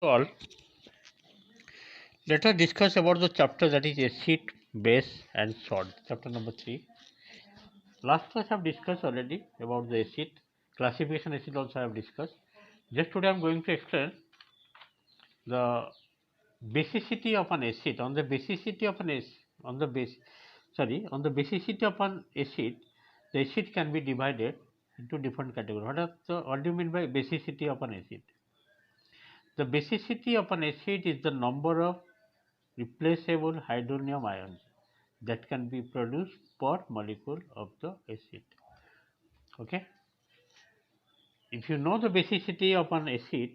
All, let us discuss about the chapter that is acid, base and salt. Chapter number 3. Last class I have discussed already about the acid. Classification acid also I have discussed. Just today I am going to explain the basicity of an acid. On the basicity of an acid, on the basicity of an acid, the acid can be divided into different categories. What do you mean by basicity of an acid? The basicity of an acid is the number of replaceable hydronium ions that can be produced per molecule of the acid. Okay. If you know the basicity of an acid,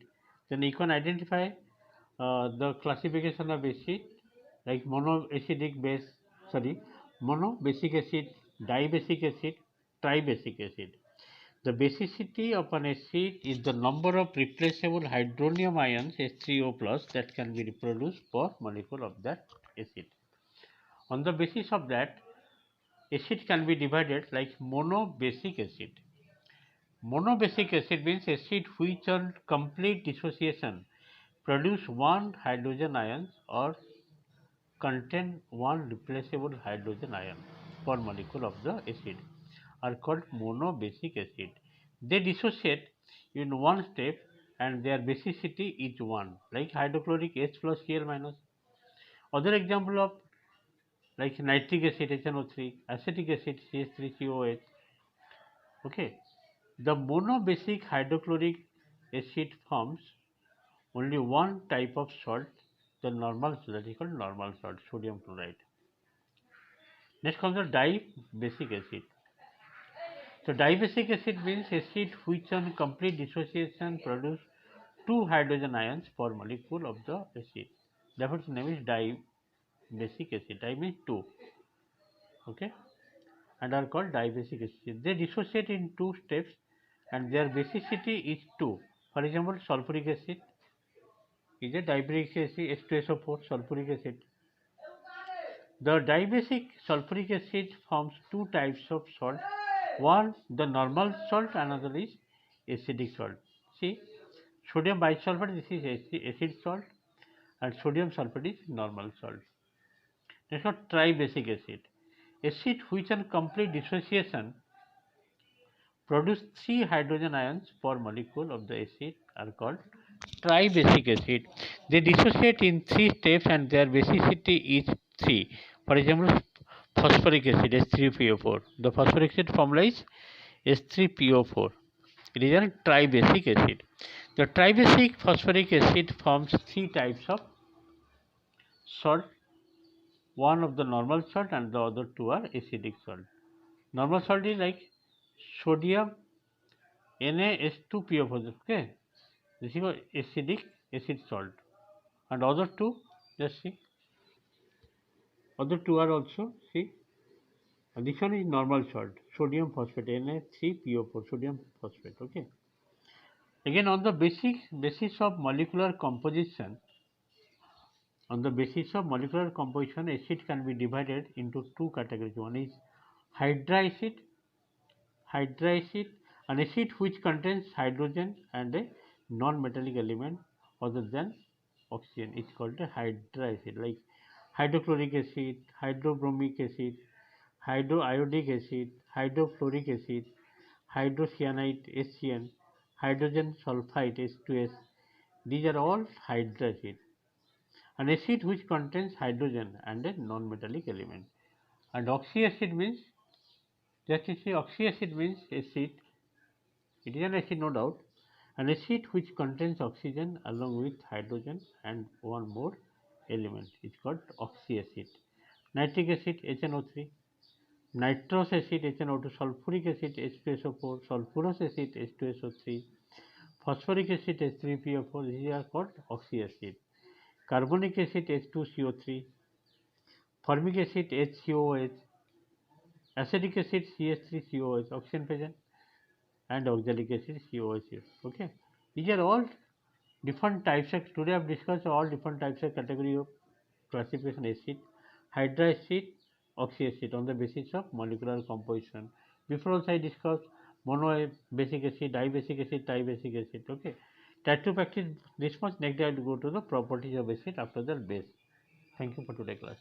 then you can identify the classification of acid like monoacidic base, monobasic acid, dibasic acid, tribasic acid. The basicity of an acid is the number of replaceable hydronium ions H3O plus that can be reproduced per molecule of that acid. On the basis of that, acid can be divided like monobasic acid. Monobasic acid means acid which on complete dissociation produce one hydrogen ion or contain one replaceable hydrogen ion per molecule of the acid are called monobasic acid. They dissociate in one step and their basicity is 1 like hydrochloric H plus Cl minus. Other example of like nitric acid HNO3, acetic acid CH3COH. Okay, the monobasic hydrochloric acid forms only one type of salt, the normal salt, that is called normal salt, sodium chloride. Next comes the dibasic acid. So dibasic acid means acid which on complete dissociation produce two hydrogen ions per molecule of the acid. Therefore, its name is dibasic acid. Di means two. Okay, and are called dibasic acid. They dissociate in two steps and their basicity is 2. For example, sulfuric acid is a dibasic acid H2SO4 sulfuric acid. The dibasic sulfuric acid forms two types of salt. One, the normal salt, another is acidic salt. See, sodium bisulfate, this is acid salt, and sodium sulfate is normal salt. Next one, tribasic acid. Acid which on complete dissociation produce 3 hydrogen ions per molecule of the acid are called tribasic acid. They dissociate in 3 steps and their basicity is 3. For example, phosphoric acid H3PO4. The phosphoric acid formula is H3PO4. It is a tribasic acid. The tribasic phosphoric acid forms 3 types of salt. One of the normal salt and the other two are acidic salt. Normal salt is like sodium NaH2PO4. Okay, this is acidic acid salt, and other two, just see, other two are also see. And this one is normal salt, sodium phosphate Na3PO4, sodium phosphate. Okay. Again, on the basis of molecular composition, acid can be divided into two categories. One is hydra acid, an acid which contains hydrogen and a non-metallic element other than oxygen. It's called a hydra acid, like hydrochloric acid, hydrobromic acid, hydroiodic acid, hydrofluoric acid, hydrocyanide HCN, hydrogen sulfide H2S. These are all hydra acid. An acid which contains hydrogen and a non-metallic element. And oxyacid means, just you see, oxyacid means acid. It is an acid, no doubt. An acid which contains oxygen along with hydrogen and one more element is called oxyacid. Nitric acid HNO3, nitrous acid HNO2, sulfuric acid H2SO4, sulfurous acid H2SO3, phosphoric acid H3PO4. These are called oxyacid. Carbonic acid H2CO3, formic acid HCOH, acetic acid CH3COH, oxygen present, and oxalic acid COH. Okay, these are all different types of. Today I have discussed all different types of category of classification acid, hydra acid, oxyacid on the basis of molecular composition. Before also I discussed monobasic acid, dibasic acid, tribasic acid. Okay, Try to practice this much. Next day I will go to the properties of acid after the base. Thank you for today class.